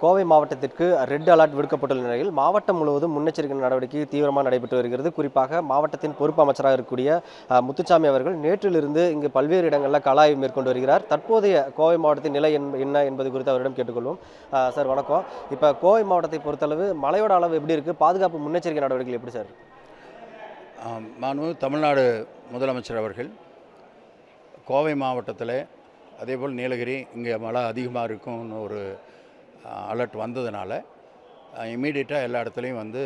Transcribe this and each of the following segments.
கோவை மாவட்டத்திற்கு red alert விடுக்கப்பட்டுள்ள நிலையில் மாவட்டம் முழுவதும் முன்னெச்சரிக்கை நடவடிக்கை தீவிரமாக நடைபெற்று வருகிறது. குறிப்பாக மாவட்டத்தின் பொறுப்பு அமைச்சராக இருக்கக்கூடிய முத்துசாமி அவர்கள் நேற்றிலிருந்து இங்கு பல்வேறு இடங்களில் கள ஆய்வு மேற்கொண்டு வருகிறார். தற்போதைய கோவை மாவட்டத்தின் நிலை என்ன என்பது குறித்து அவரிடம் கேட்டுக்கொள்வோம். சார் வணக்கம். இப்போ கோவை மாவட்டத்தை பொறுத்தளவு மழையோட அளவு எப்படி இருக்குது? பாதுகாப்பு முன்னெச்சரிக்கை நடவடிக்கைகள் எப்படி சார்? தமிழ்நாடு முதலமைச்சர் அவர்கள் கோவை மாவட்டத்தில் அதேபோல் நீலகிரி இங்கே மழை அதிகமாக இருக்கும்னு ஒரு அலர்ட் வந்ததுனால இம்மீடியட்டாக எல்லா இடத்துலையும் வந்து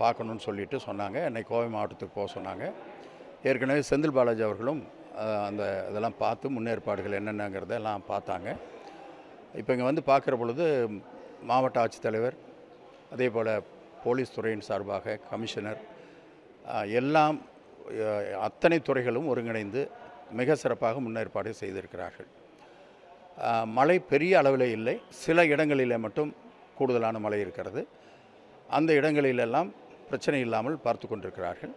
பார்க்கணுன்னு சொல்லிட்டு சொன்னாங்க. என்னை கோவை மாவட்டத்துக்கு போக சொன்னாங்க. ஏற்கனவே செந்தில் பாலாஜி அவர்களும் அந்த இதெல்லாம் பார்த்து முன்னேற்பாடுகள் என்னென்னங்கிறத எல்லாம் பார்த்தாங்க. இப்போ இங்கே வந்து பார்க்குற பொழுது மாவட்ட ஆட்சித்தலைவர் அதே போல் போலீஸ் துறையின் சார்பாக கமிஷனர் எல்லாம் அத்தனை துறைகளும் ஒருங்கிணைந்து மிக சிறப்பாக முன்னேற்பாடு செய்திருக்கிறார்கள். மழை பெரிய அளவில் இல்லை, சில இடங்களில் மட்டும் கூடுதலான மழை இருக்கிறது. அந்த இடங்களிலெல்லாம் பிரச்சனை இல்லாமல் பார்த்து கொண்டிருக்கிறார்கள்.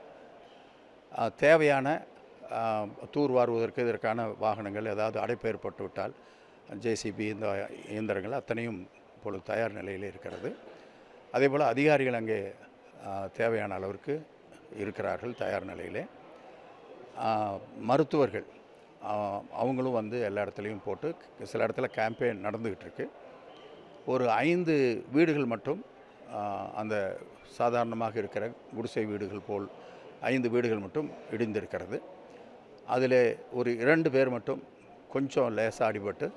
தேவையான தூர்வாருவதற்கு இதற்கான வாகனங்கள் ஏதாவது அடைப்பு ஏற்பட்டு விட்டால் ஜேசிபி இந்த இயந்திரங்கள் அத்தனையும் இப்பொழுது தயார் நிலையில் இருக்கிறது. அதேபோல் அதிகாரிகள் அங்கே தேவையான அளவிற்கு இருக்கிறார்கள் தயார் நிலையிலே. மருத்துவர்கள் அவங்களும் வந்து எல்லா இடத்துலையும் போட்டு சில இடத்துல கேம்பெயின் நடந்துக்கிட்டு இருக்கு. ஒரு 5 வீடுகள் மட்டும் அந்த சாதாரணமாக இருக்கிற குடிசை வீடுகள் போல் 5 வீடுகள் மட்டும் இடிந்திருக்கிறது. அதில் ஒரு 2 பேர் மட்டும் கொஞ்சம் லேசாக அடிபட்டு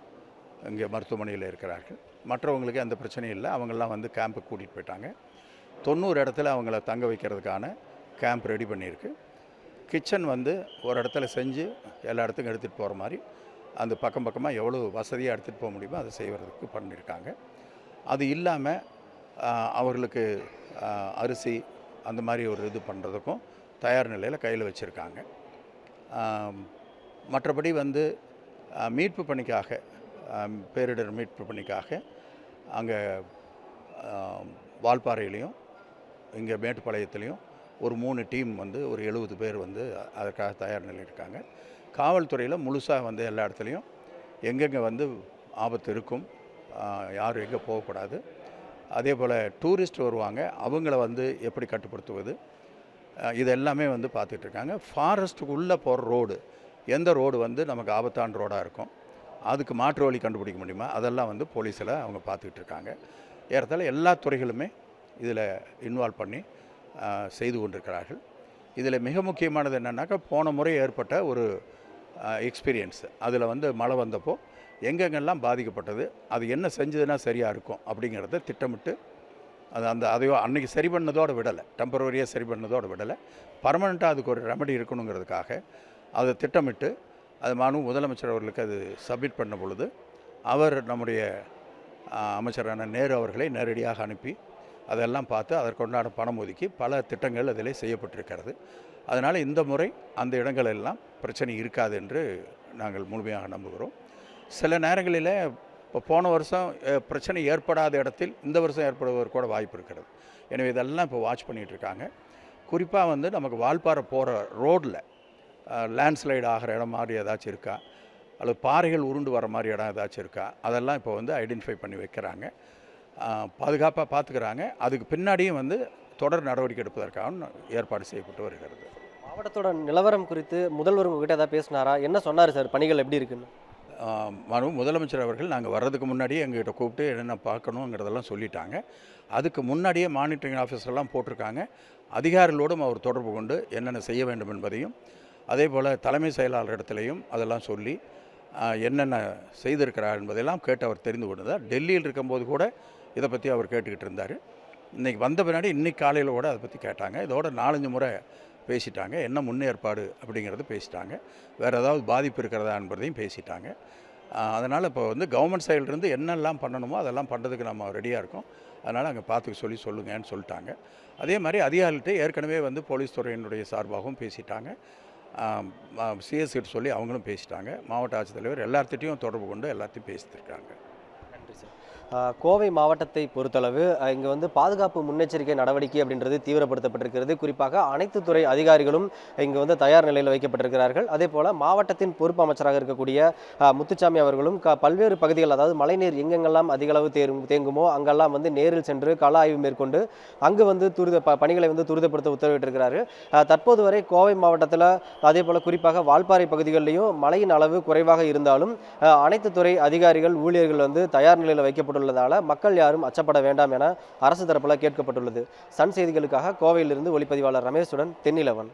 இங்கே மருத்துவமனையில் இருக்கிறார்கள். மற்றவங்களுக்கு அந்த பிரச்சனையும் இல்லை. அவங்கெல்லாம் வந்து கேம்புக்கு கூட்டிகிட்டு போயிட்டாங்க. 90 இடத்துல அவங்கள தங்க வைக்கிறதுக்கான கேம்ப் ரெடி பண்ணியிருக்கு. கிச்சன் வந்து ஒரு இடத்துல செஞ்சு எல்லா இடத்துக்கும் எடுத்துகிட்டு போகிற மாதிரி அந்த பக்கமாக எவ்வளோ வசதியாக எடுத்துகிட்டு போக முடியுமோ அதை செய்வதற்கு பண்ணியிருக்காங்க. அது இல்லாமல் அவர்களுக்கு அரிசி அந்த மாதிரி ஒரு இது பண்ணுறதுக்கும் தயார் நிலையில் கையில் வச்சுருக்காங்க. மற்றபடி வந்து மீட்பு பணிக்காக பேரிடர் மீட்பு பணிக்காக அங்கே வால்பாறையிலையும் இங்கே மேட்டுப்பாளையத்துலேயும் ஒரு 3 டீம் வந்து ஒரு 70 பேர் வந்து அதற்காக தயார் நிலையில் இருக்காங்க. காவல்துறையில் முழுசாக வந்து எல்லா இடத்துலையும் எங்கெங்கே வந்து ஆபத்து இருக்கும், யாரும் எங்கே போகக்கூடாது, அதே போல் டூரிஸ்ட் வருவாங்க அவங்கள வந்து எப்படி கட்டுப்படுத்துவது, இது எல்லாமே வந்து பார்த்துட்ருக்காங்க. ஃபாரஸ்ட்டுக்குள்ளே போகிற ரோடு எந்த ரோடு வந்து நமக்கு ஆபத்தான ரோடாக இருக்கும், அதுக்கு மாற்று வழி கண்டுபிடிக்க முடியுமா, அதெல்லாம் வந்து போலீஸில் அவங்க பார்த்துக்கிட்டு இருக்காங்க. ஏறத்தாழ எல்லா துறைகளுமே இதில் இன்வால்வ் பண்ணி செய்து கொண்டிருக்கிறார்கள். இதில் மிக முக்கியமானது என்னென்னாக்கா போன முறை ஏற்பட்ட ஒரு எக்ஸ்பீரியன்ஸ், அதில் வந்து மழை வந்தப்போ எங்கெங்கெல்லாம் பாதிக்கப்பட்டது, அது என்ன செஞ்சதுன்னா சரியாக இருக்கும் அப்படிங்கிறத திட்டமிட்டு அதையோ அன்றைக்கி சரி பண்ணதோடு விடலை, டெம்பரவரியாக சரி பண்ணதோடு விடலை, பர்மனெண்ட்டாக அதுக்கு ஒரு ரெமெடி இருக்கணுங்கிறதுக்காக அதை திட்டமிட்டு அது முதலமைச்சர் அவர்களுக்கு அது சப்மிட் பண்ண பொழுது அவர் நம்முடைய அமைச்சரான நேரு அவர்களை நேரடியாக அனுப்பி அதெல்லாம் பார்த்து அதற்குண்டான பணம் ஒதுக்கி பல திட்டங்கள் அதில் செய்யப்பட்டிருக்கிறது. அதனால் இந்த முறை அந்த இடங்களெல்லாம் பிரச்சனை இருக்காது என்று நாங்கள் முழுமையாக நம்புகிறோம். சில நேரங்களில் இப்போ போன வருஷம் பிரச்சனை ஏற்படாத இடத்தில் இந்த வருஷம் ஏற்படுவதற்கு கூட வாய்ப்பு இருக்கிறது. எனவே இதெல்லாம் இப்போ வாட்ச் பண்ணிகிட்ருக்காங்க. குறிப்பாக வந்து நமக்கு வால்பாறை போகிற ரோடில் லேண்ட்ஸ்லைடு ஆகிற இடம் மாதிரி ஏதாச்சும் இருக்கா, அல்லது பாறைகள் உருண்டு வர மாதிரி இடம் ஏதாச்சும் இருக்கா, அதெல்லாம் இப்போ வந்து ஐடென்டிஃபை பண்ணி வைக்கிறாங்க, பாதுகாப்பாக பார்த்துக்கிறாங்க. அதுக்கு பின்னாடியும் வந்து தொடர் நடவடிக்கை எடுப்பதற்காக ஏற்பாடு செய்யப்பட்டு வருகிறது. மாவட்டத்தோட நிலவரம் குறித்து முதல்வர் உங்ககிட்ட ஏதாவது பேசினாரா? என்ன சொன்னார் சார்? பணிகள் எப்படி இருக்குன்னு? முதலமைச்சர் அவர்கள் நாங்கள் வர்றதுக்கு முன்னாடியே எங்கள்கிட்ட கூப்பிட்டு என்னென்ன பார்க்கணுங்கிறதெல்லாம் சொல்லிட்டாங்க. அதுக்கு முன்னாடியே மானிட்டரிங் ஆஃபீஸர்லாம் போட்டிருக்காங்க. அதிகாரிகளோடும் அவர் தொடர்பு கொண்டு என்னென்ன செய்ய வேண்டும் என்பதையும் அதே போல் தலைமை செயலாளர் இடத்துலையும் அதெல்லாம் சொல்லி என்னென்ன செய்திருக்கிறார் என்பதெல்லாம் கேட்டு அவர் தெரிந்து கொண்டார். டெல்லியில் இருக்கும்போது கூட இதை பற்றி அவர் கேட்டுக்கிட்டு இருந்தார். இன்றைக்கி வந்த பின்னாடி இன்றைக்கி காலையில் கூட அதை பற்றி கேட்டாங்க. இதோட 4-5 முறை பேசிட்டாங்க. என்ன முன்னேற்பாடு அப்படிங்கிறது பேசிட்டாங்க. வேறு ஏதாவது பாதிப்பு இருக்கிறதா என்பதையும் பேசிட்டாங்க. அதனால் இப்போ வந்து கவர்மெண்ட் சைட்லேருந்து என்னெல்லாம் பண்ணணுமோ அதெல்லாம் பண்ணுறதுக்கு நம்ம ரெடியாக இருக்கோம். அதனால் அங்கே பார்த்துக்க சொல்லுங்கன்னு சொல்லிட்டாங்க. அதே மாதிரி அதிகாரிகிட்ட ஏற்கனவே வந்து போலீஸ் துறையினுடைய சார்பாகவும் பேசிட்டாங்க. சிஎஸ்கிட்ட சொல்லி அவங்களும் பேசிட்டாங்க. மாவட்ட ஆட்சித்தலைவர் எல்லார்த்திட்டையும் தொடர்பு கொண்டு எல்லாத்தையும் பேசியிருக்காங்க. நன்றி சார். கோவை மாவட்டத்தை பொறுத்தளவு இங்கே வந்து பாதுகாப்பு முன்னெச்சரிக்கை நடவடிக்கை அப்படின்றது தீவிரப்படுத்தப்பட்டிருக்கிறது. குறிப்பாக அனைத்து துறை அதிகாரிகளும் இங்கே வந்து தயார் நிலையில் வைக்கப்பட்டிருக்கிறார்கள். அதே போல் மாவட்டத்தின் பொறுப்பு அமைச்சராக இருக்கக்கூடிய முத்துச்சாமி அவர்களும் பல்வேறு பகுதிகள், அதாவது மழைநீர் எங்கெங்கெல்லாம் அதிகளவு தேங்குமோ அங்கெல்லாம் வந்து நேரில் சென்று கள ஆய்வு மேற்கொண்டு அங்கு வந்து பணிகளை வந்து துரிதப்படுத்த உத்தரவிட்டிருக்கிறார்கள். தற்போது வரை கோவை மாவட்டத்தில் அதே போல் குறிப்பாக வால்பாறை பகுதிகளிலையும் மழையின் அளவு குறைவாக இருந்தாலும் அனைத்து துறை அதிகாரிகள் ஊழியர்கள் வந்து தயார் நிலையில் வைக்கப்பட்டு உள்ளதால மக்கள் யாரும் அச்சப்பட வேண்டாம் என அரசு தரப்பில் கேட்கப்பட்டுள்ளது. சன் செய்திகளுக்காக கோவையிலிருந்து ஒளிப்பதிவாளர் ரமேஷுடன் தென்னிலவன்.